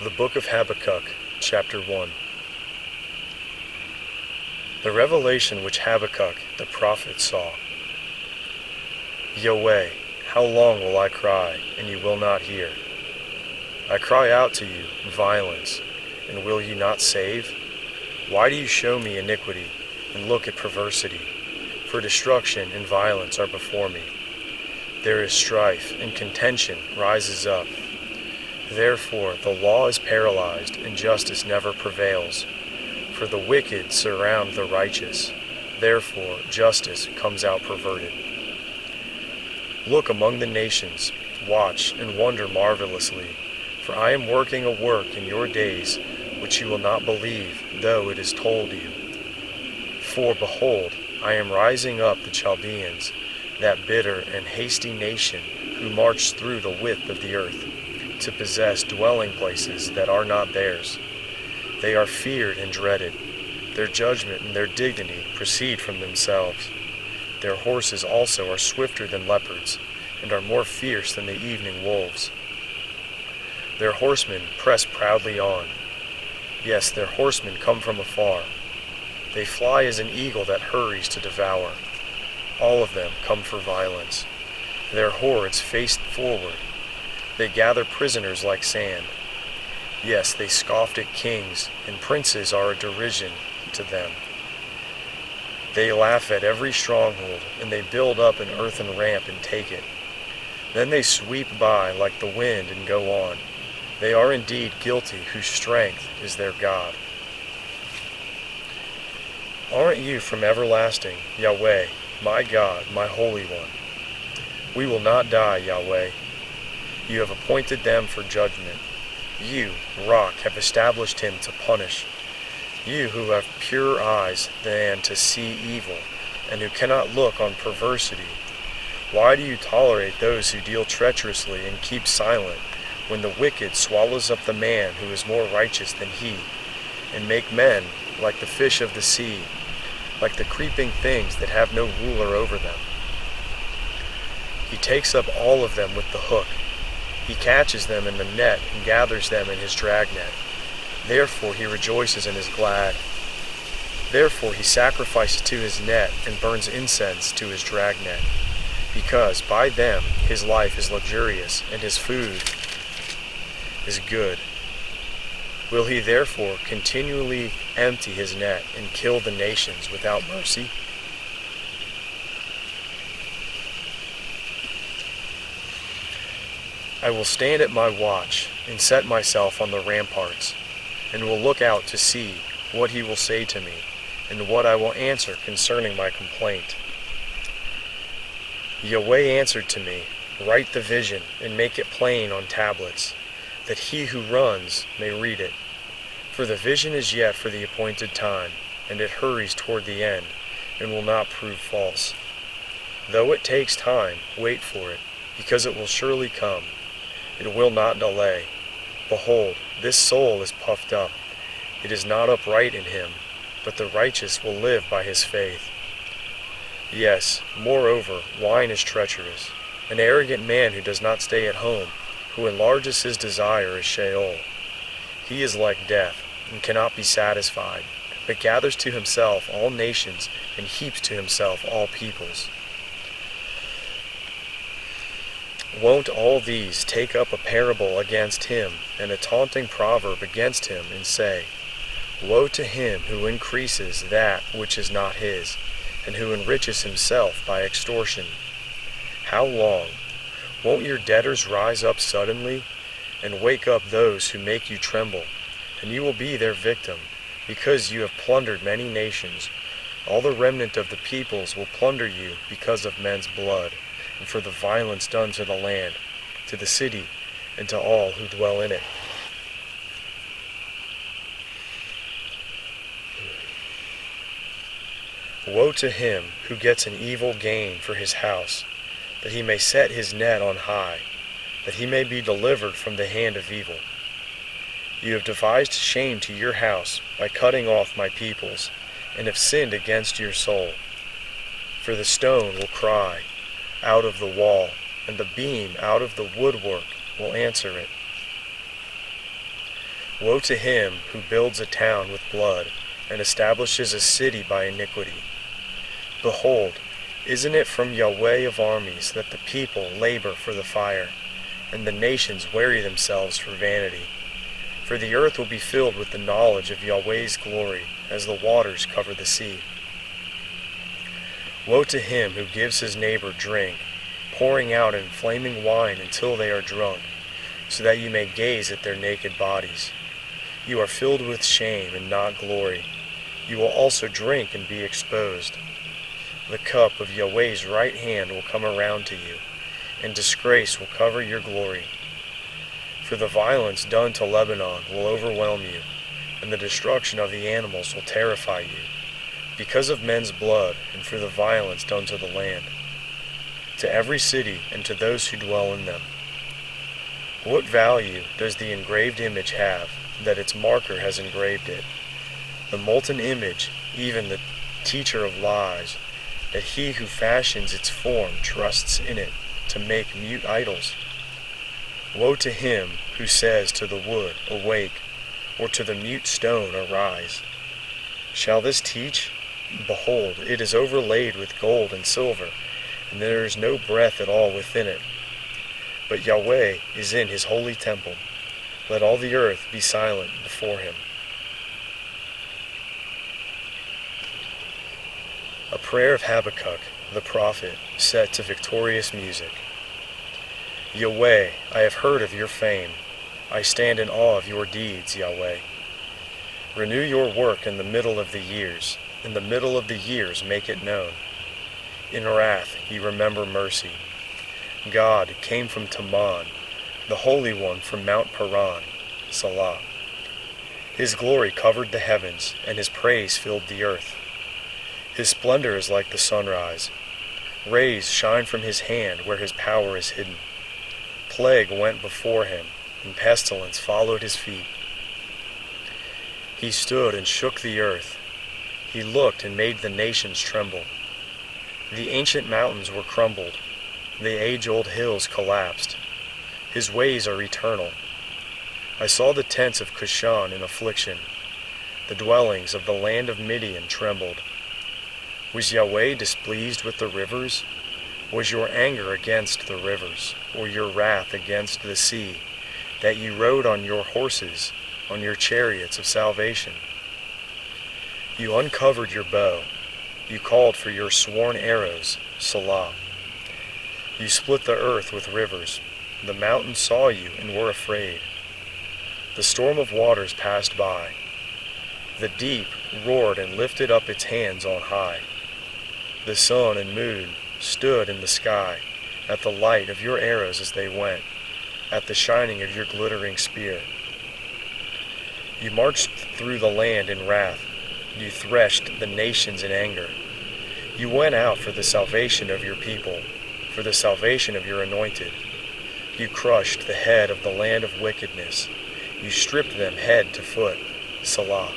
The Book of Habakkuk, Chapter 1. The revelation which Habakkuk the prophet saw. Yahweh, how long will I cry, and you will not hear? I cry out to you in violence, and will you not save? Why do you show me iniquity, and look at perversity? For destruction and violence are before me. There is strife, and contention rises up. Therefore the law is paralyzed, and justice never prevails. For the wicked surround the righteous. Therefore justice comes out perverted. Look among the nations, watch and wonder marvelously. For I am working a work in your days, which you will not believe, though it is told you. For behold, I am rising up the Chaldeans, that bitter and hasty nation, who march through the width of the earth, to possess dwelling places that are not theirs. They are feared and dreaded. Their judgment and their dignity proceed from themselves. Their horses also are swifter than leopards, and are more fierce than the evening wolves. Their horsemen press proudly on. Yes, their horsemen come from afar. They fly as an eagle that hurries to devour. All of them come for violence. Their hordes face forward. They gather prisoners like sand. Yes, they scoffed at kings, and princes are a derision to them. They laugh at every stronghold, and they build up an earthen ramp and take it. Then they sweep by like the wind and go on. They are indeed guilty whose strength is their God. Aren't you from everlasting, Yahweh, my God, my Holy One? We will not die, Yahweh. You have appointed them for judgment. You, Rock, have established him to punish. You who have purer eyes than to see evil, and who cannot look on perversity. Why do you tolerate those who deal treacherously and keep silent, when the wicked swallows up the man who is more righteous than he, and make men like the fish of the sea, like the creeping things that have no ruler over them? He takes up all of them with the hook. He catches them in the net and gathers them in his dragnet. Therefore he rejoices and is glad. Therefore he sacrifices to his net and burns incense to his dragnet, because by them his life is luxurious and his food is good. Will he therefore continually empty his net and kill the nations without mercy? I will stand at my watch and set myself on the ramparts, and will look out to see what he will say to me, and what I will answer concerning my complaint. Yahweh answered to me, Write the vision, and make it plain on tablets, that he who runs may read it. For the vision is yet for the appointed time, and it hurries toward the end, and will not prove false. Though it takes time, wait for it, because it will surely come. It will not delay. Behold, this soul is puffed up. It is not upright in him, but the righteous will live by his faith. Yes, moreover, wine is treacherous. An arrogant man who does not stay at home, who enlarges his desire, is Sheol. He is like death, and cannot be satisfied, but gathers to himself all nations, and heaps to himself all peoples. Won't all these take up a parable against him, and a taunting proverb against him, and say, Woe to him who increases that which is not his, and who enriches himself by extortion. How long? Won't your debtors rise up suddenly, and wake up those who make you tremble? And you will be their victim, because you have plundered many nations. All the remnant of the peoples will plunder you because of men's blood, and for the violence done to the land, to the city, and to all who dwell in it. Woe to him who gets an evil gain for his house, that he may set his net on high, that he may be delivered from the hand of evil. You have devised shame to your house by cutting off my peoples, and have sinned against your soul. For the stone will cry out of the wall, and the beam out of the woodwork will answer it. Woe to him who builds a town with blood, and establishes a city by iniquity. Behold, isn't it from Yahweh of armies that the people labor for the fire, and the nations weary themselves for vanity? For the earth will be filled with the knowledge of Yahweh's glory, as the waters cover the sea. Woe to him who gives his neighbor drink, pouring out in flaming wine until they are drunk, so that you may gaze at their naked bodies. You are filled with shame and not glory. You will also drink and be exposed. The cup of Yahweh's right hand will come around to you, and disgrace will cover your glory. For the violence done to Lebanon will overwhelm you, and the destruction of the animals will terrify you, because of men's blood and for the violence done to the land, to every city and to those who dwell in them. What value does the engraved image have, that its marker has engraved it? The molten image, even the teacher of lies, that he who fashions its form trusts in it to make mute idols. Woe to him who says to the wood, Awake, or to the mute stone, Arise. Shall this teach? Behold, it is overlaid with gold and silver, and there is no breath at all within it. But Yahweh is in his holy temple. Let all the earth be silent before him. A prayer of Habakkuk, the prophet, set to victorious music. Yahweh, I have heard of your fame. I stand in awe of your deeds, Yahweh. Renew your work in the middle of the years. In the middle of the years make it known. In wrath ye remember mercy. God came from Teman, the Holy One from Mount Paran, Salah. His glory covered the heavens, and his praise filled the earth. His splendor is like the sunrise. Rays shine from his hand where his power is hidden. Plague went before him, and pestilence followed his feet. He stood and shook the earth. He looked and made the nations tremble. The ancient mountains were crumbled. The age-old hills collapsed. His ways are eternal. I saw the tents of Cushan in affliction. The dwellings of the land of Midian trembled. Was Yahweh displeased with the rivers? Was your anger against the rivers, or your wrath against the sea, that you rode on your horses, on your chariots of salvation? You uncovered your bow. You called for your sworn arrows, Salah. You split the earth with rivers. The mountains saw you and were afraid. The storm of waters passed by. The deep roared and lifted up its hands on high. The sun and moon stood in the sky, at the light of your arrows as they went, at the shining of your glittering spear. You marched through the land in wrath. You threshed the nations in anger. You went out for the salvation of your people, for the salvation of your anointed. You crushed the head of the land of wickedness. You stripped them head to foot, Salah.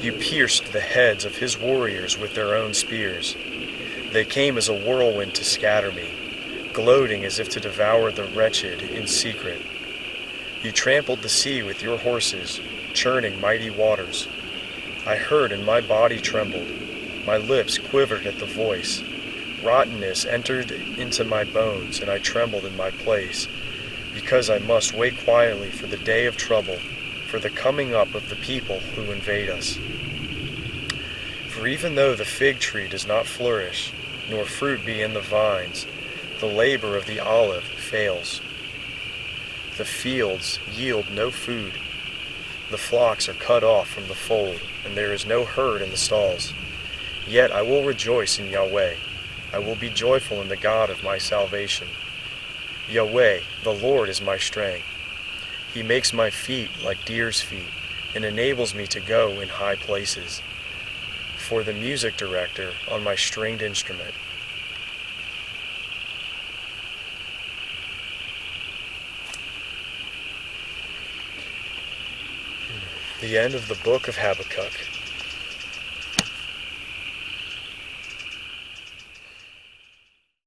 You pierced the heads of his warriors with their own spears. They came as a whirlwind to scatter me, gloating as if to devour the wretched in secret. You trampled the sea with your horses, churning mighty waters. I heard and my body trembled. My lips quivered at the voice. Rottenness entered into my bones, and I trembled in my place, because I must wait quietly for the day of trouble, for the coming up of the people who invade us. For even though the fig tree does not flourish, nor fruit be in the vines, the labor of the olive fails. The fields yield no food. The flocks are cut off from the fold, and there is no herd in the stalls. Yet I will rejoice in Yahweh. I will be joyful in the God of my salvation. Yahweh, the Lord, is my strength. He makes my feet like deer's feet, and enables me to go in high places. For the music director on my stringed instrument. The end of the book of Habakkuk.